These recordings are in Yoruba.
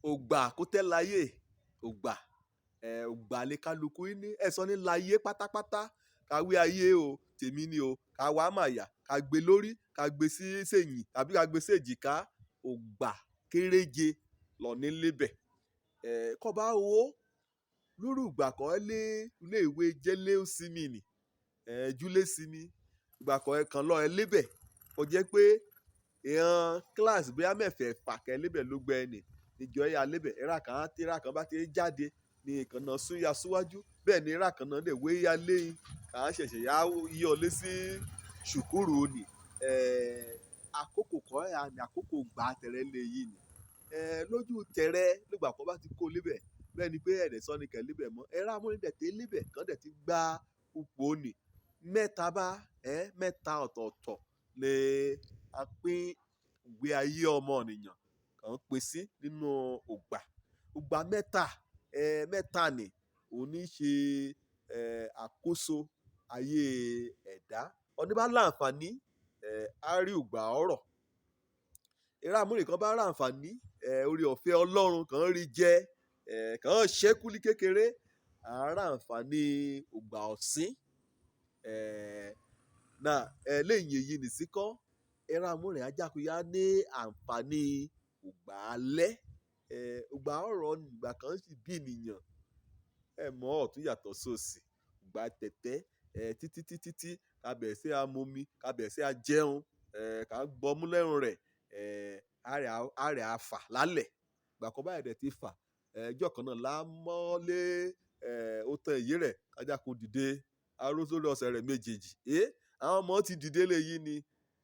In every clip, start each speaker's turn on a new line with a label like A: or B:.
A: ògbà kó tẹ́ láyé ògbà ògbà lè kálukú ní ẹ̀sán ní láyé pátápátá káwé ayé o tèmi ni o ká wá màyà ká gbé lórí ká gbé sí sẹ́yìn tàbí ká gbé sí èjìká ògbà kéréje lọ nílébẹ̀ kọ́ bá wo lórí ìgbà kan lé ilé ìwé jẹ́lé sinmi nì júlé sinmi ìgbà kan kan lọ lébẹ̀ kò jẹ́ pé èèyàn kíláàsì bóyá mẹ́fẹ̀ẹ́ fàkẹ́ lébẹ̀ ló gbẹ ẹnì ìjọ ẹ̀yà lébẹ̀ ẹ̀rà kan bá ti jáde ní ìkànnà súnyà síwájú bẹ́ẹ̀ ni ẹ̀rà kan náà lè wé yá léyìn kà á ṣẹ̀ṣẹ̀ yá yí ọ lé sí ṣùkúrù ni àkókò kan ẹ̀ àmì àkókò gbà tẹ̀rẹ̀ lé yìí ni lójú tẹ̀rẹ̀ nígbà kan bá ti kó lébẹ̀ bẹ́ẹ̀ ni pé ẹ̀rẹ̀ sọ́ni kẹ̀ lébẹ̀ mọ́ ẹ̀rà amúnidẹ̀tẹ̀ lébẹ̀ kan dẹ̀ ti gba ipò ni mẹ́ta ọ̀tọ̀ọ̀tọ̀ lè a pín ìgbé ayé ọmọnìyàn kàn pín sí nínú ògbà mẹ́ta ni òní ṣe àkóso ayé ẹ̀dá ọdún bá láǹfààní á rí ògbà ọ̀rọ̀ eré àmúrè kan bá láǹfààní orí ọ̀fẹ́ Ọlọ́run kàn rí jẹ kàn ṣẹ́kúlí kékeré àárá àǹfààní ògbà ọ̀sìn náà lẹ́yìn èyí nìsíkọ́ ẹ̀rọ amúrìn ajákuyá ní àǹfààní ògbà alẹ́ ògbà ọ̀rọ̀ ìgbà kan sì bí ènìyàn mọ́ ọ̀tún yàtọ̀ sósì ògbà tẹ̀tẹ̀ títí kábẹ̀ sí amomi kábẹ̀ sí ajẹun ká gbọ́mú lẹ́rùn rẹ̀ àrẹ̀ àfà lálẹ̀ ìgbà kan báyìí rẹ̀ ti fà ẹjọ́ kan náà lámọ́lé ó tán èyí rẹ̀ kájákun dìde aró sórí ọ̀sẹ̀ rẹ̀ méjèèjì àwọn ọmọ ti dìde léyìí ni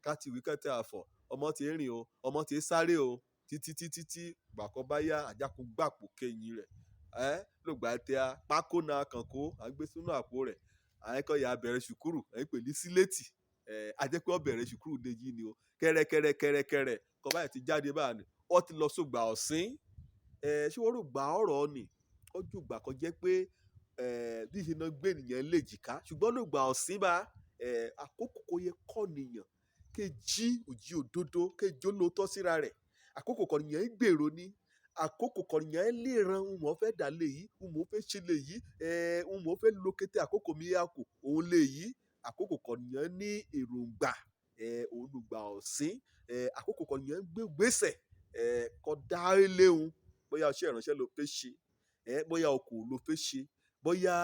A: káti wí kẹ́tẹ́ àfọ̀ ọmọ ti rìn o ọmọ ti sáré o títí gbàkọ́ bá yá àjákun gbàpò kẹyìn rẹ̀ lògbà tẹ a pákó náà kàn kó à ń gbé sínú àpò rẹ̀ àyẹ̀kọ́yà bẹ̀rẹ̀ ṣùkúrù pè ní síléètì àjẹpẹ́ ọbẹ̀rẹ̀ ṣùkúrù léyìí ni o kẹ́rẹ́kẹ́rẹ́ kọ́ báyìí ti jáde báyìí ọ ti lọ sógbà ọ̀sìn ṣé wọ́n rò gbà ọ̀rọ̀ ni ọjọ́ ìgbà kan jẹ́ pé bí ìṣe náà gbé ènìyàn lè jìká ṣùgbọ́n lògbà ọ̀sìn bá àkókò kò yẹ kọ́ nìyàn kejì òjì òdodo kejì olóòótọ́ síra rẹ̀ àkókò kan nìyẹn ń gbèrò ní àkókò kan nìyẹn ń lè ran òun fẹ́ dà lè yí òun fẹ́ ṣe lè yí òun fẹ́ lo kété àkókò mi yá kù òun lè yí àkókò kan nìyẹn ní èròǹgbà olùgbà ọ̀sìn àkókò kan nìyẹn ń gbé gbèsè kọ́ dá léhun bóyá iṣẹ́ ìránṣẹ́ ló fẹ́ ṣe bóyá okòwò ló fẹ́ ṣe bóyá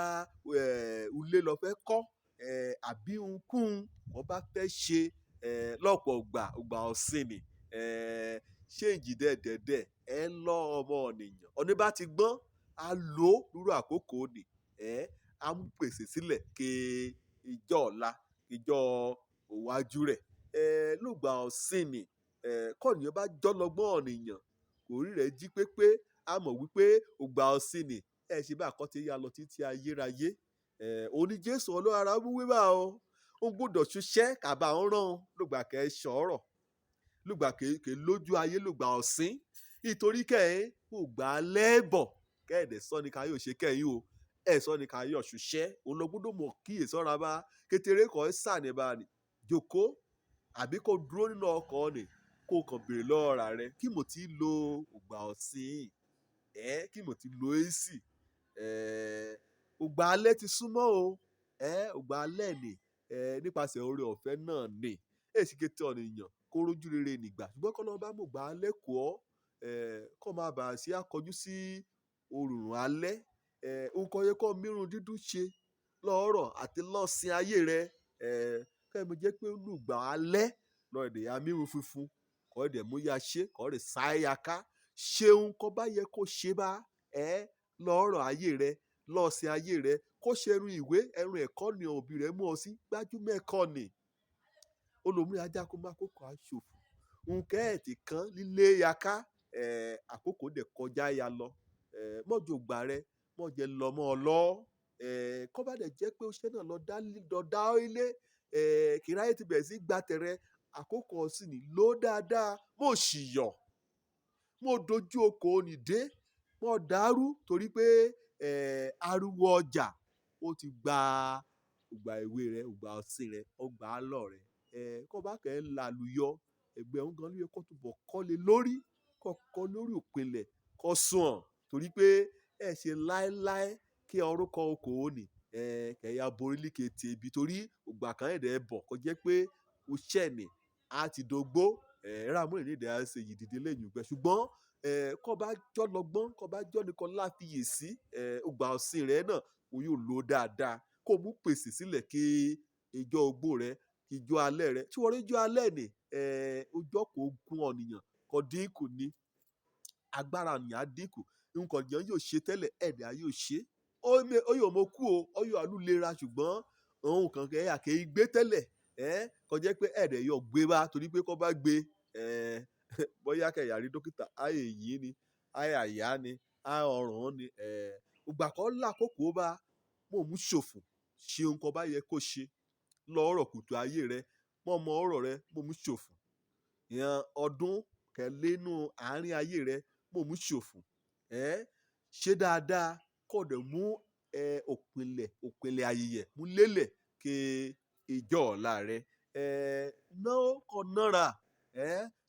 A: ilé ló fẹ́ kọ́ àbí ohunkóhun wọ́n bá fẹ́ ṣe lọ́pọ̀ ògbà ọ̀sìn ni ṣé ìjìdẹ́ẹ̀dẹ́dẹ́ lọ́ ọmọ ènìyàn ọ̀ní bá ti gbọ́n á lò ó lórí àkókò ni á mú pèsè sílẹ̀ ké ìjọ ọ̀la ìjọ òwájú rẹ̀ lùgbà ọ̀sìn ni kọ́nìyàn bá jọ́lọ́gbọ́n ènìyàn kò rí rẹ̀ jí pépé á mọ̀ wípé ògbà ọ̀sìn ni ṣe bá àkọ́tí yá lọ títí ayérayé òní Jésù ọlọ́run mú wíwá o ó gbọ́dọ̀ ṣiṣẹ́ kàbá ń rán lùgbà kẹ́ ṣọ̀rọ̀ lùgbà kẹ́ lójú ayé lùgbà ọ̀sìn nítorí kẹ́hìn ògbà lẹ́bọ̀ kẹ́ẹ̀dẹ̀ sọ́ni ká yóò ṣe kẹ́yìn o sọ́ni ká yóò ṣiṣẹ́ òun lọ gbọ́dọ̀ mọ̀ kíyè sọ́ra bá kékeré kan sàní bá ní jòkó àbí kó dúró nínú ọkọ̀ ni kó kàn béèrè lọ́ra rẹ kí mo ti lo ògbà ọ̀sìn kí mo ti lo èsì ògbà alẹ́ ti súnmọ́ o ògbà alẹ́ ni nípasẹ̀ oore ọ̀fẹ́ náà ni èsì kété ọ̀nìyàn kó rójú rere nìgbà ṣùgbọ́n kọ́ lọ́ọ́ bá mọ̀ ògbà alẹ́ kọ́ kọ́ máa bà sí akọjú sí òrùn alẹ́ nǹkan yẹ kọ́ mírun dídùn ṣe lọ́ọ̀rọ̀ àti lọ́sìn ayé rẹ kẹ́mi jẹ́ pé olùgbà alẹ́ lọ́ọ̀ èdè amírun funfun kọ́ èdè mú ya ṣe kọ́ èdè sáyà ká ṣeun kọ́ bá yẹ kó ṣe bá lọ́ọ̀rọ̀ ayé rẹ lọ́ọ̀sìn ayé rẹ kó ṣe ẹrun ìwé ẹrun ẹ̀kọ́ ni òbí rẹ mú ọ sí gbájúmọ́ ẹ̀kọ́ ni olùmúrí ajá kó má kókò aṣòfò nǹkẹ́ ẹ̀ ti kan lílé yaká àkókò dẹ̀ kọjá ya lọ mọ́jọ gbà rẹ mọ́jẹ lọ mọ́ ọ lọ kọ́ bá dẹ̀ jẹ́ pé oṣẹ́ náà lọ dá ilé kìráyé ti bẹ̀rẹ̀ sí gba tẹ̀rẹ̀ àkókò ọ̀sìn ni ló dáadáa mo sì yọ̀ mo dojú oko ni dé mo dàrú torí pé ariwo ọjà ó ti gba ògbà ìwé rẹ ògbà ọ̀sìn rẹ ọgbà àlọ́ rẹ kọ́ bá kẹ́ ń lálùyọ ẹgbẹ́ òun gan ló yẹ kó túbọ̀ kọ́lé lórí kọ́kọ́ lórí òpinlẹ̀ kọ́ sùn torí pé ẹ ṣe láéláé kí orúkọ okòó nì kẹ̀yà borílíkè ti ibi torí ògbà kan ẹ̀dẹ̀ bọ̀ kó jẹ́ pé o ṣẹ̀ ní a ti dògbó rámúrè ní ìdẹ́ àṣẹ yìí dìde lẹ́yìn ìgbẹ́ ṣùgbọ́n kọ́ bá jọ́ lọ́gbọ́n kọ́ bá jọ́ nìkan láfiyèsí ògbà ọ̀sìn rẹ̀ náà o yóò lò dáadáa kó mú pèsè sílẹ̀ kí ìjọ ogbó rẹ kí ìjọ alẹ́ rẹ tí wọ́n rí ìjọ alẹ́ nì ọjọ́ kò gún ọ̀nìyàn kò dínkù ní agbára ọ̀nìyàn á dínkù nǹkan ọ̀nìyàn yóò ṣe tẹ́lẹ̀ ẹ̀dá yóò ṣe ó yóò mọ kú o ó yóò alúlera ṣùgbọ́n òun kàn kẹ́ àkè gbé tẹ́lẹ̀ kò jẹ́ pé ẹ̀dẹ̀ yóò gbé wá torí pé kò bá gbé bóyá kẹ̀yà rí dókítà ayé yìí ni ayé àyà ni ayé ọrùn ni ìgbà kan lákòókò bá mò ń ṣòfò ṣe nǹkan bá yẹ kó ṣe lọ́rọ̀ kùtù ayé rẹ mọ́ ọmọ ọ̀rọ̀ rẹ mò ń ṣòfò ìyẹn ọdún kẹlẹ́nu àárín ayé rẹ mò ń ṣòfò ṣe dáadáa kó dẹ̀ mú òpìlẹ̀ ayẹyẹ mú lélẹ̀ kí ìjọ ọ̀la rẹ náà kọ́ náírà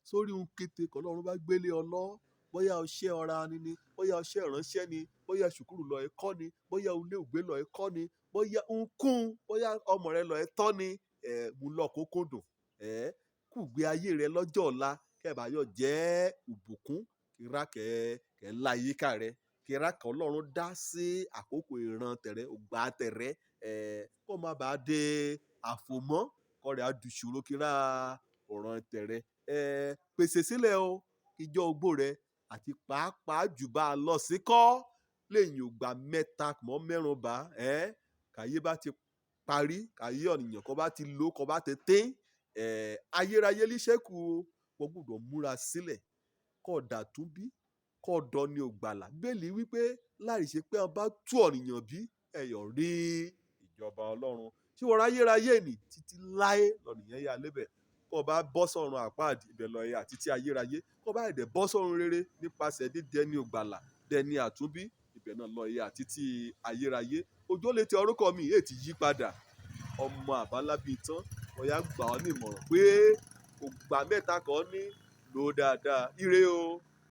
A: sórí ohun kété kọ́ lọ́run bá gbélé ọ lọ bóyá ọṣẹ́ ọ̀ra ni bóyá ọṣẹ́ ìránṣẹ́ ni bóyá ṣùkúrù lọ ẹ̀kọ́ ni bóyá ilé ìgbé lọ ẹ̀kọ́ ni bóyá nkún bóyá ọmọ rẹ lọ ẹ̀tọ́ ni mú lọ kókó dùn kùgbé ayé rẹ lọ́jọ́ ọ̀la kẹ́bàáyọ̀ jẹ́ ìbùkún kíra kẹ́ ńlá yíká rẹ kíra kẹ́ ọlọ́run dá sí àkókò ìran tẹ̀rẹ́ ògbà tẹ̀rẹ́ kó má bàa dé àfòmọ́ kọ́ rẹ̀ adùsùrò kíra ọ̀ràn tẹ̀rẹ́ pèsè sílẹ̀ o ìjọ ogbó rẹ àti pàápàá jù bá a lọ sí kọ́ lẹ́yìn ògbà mẹ́ta mọ́ mẹ́rùn bá kàyé bá ti parí kàyé ọ̀nìyàn kọ́ bá ti lò kọ́ bá ti tẹ́ ayérayé líṣẹ́kù wọ́n gbọ́dọ̀ múra sílẹ̀ kọ́ dàtún bí kọ́ dán ní ògbàlà bẹ́ẹ̀lì wípé láì ṣe pé wọ́n bá tú ọ̀nìyàn bí ẹ̀yọ̀ rí ìjọba ọlọ́run tí wọ́n ráyérayé nì títí láé lọ́nìyàn yà lébẹ̀ kọ́ bá bọ́ sọ́run àpáàdì ibẹ̀ lọ ẹ̀yà títí ayérayé kọ́ bá ẹ̀dẹ̀ bọ́ sọ́run rere nípasẹ̀ dídẹni ògbàlà dẹni àtúnbí ibẹ̀ náà lọ ẹ̀yà títí ayérayé ojú ó lè tẹ orúkọ mi èyí ti yí padà ọmọ àbálábí tán ọ̀yà gbà ọ́ ní ìmọ̀ràn pé ògbà mẹ́ta kan ní lò dáadáa ire o.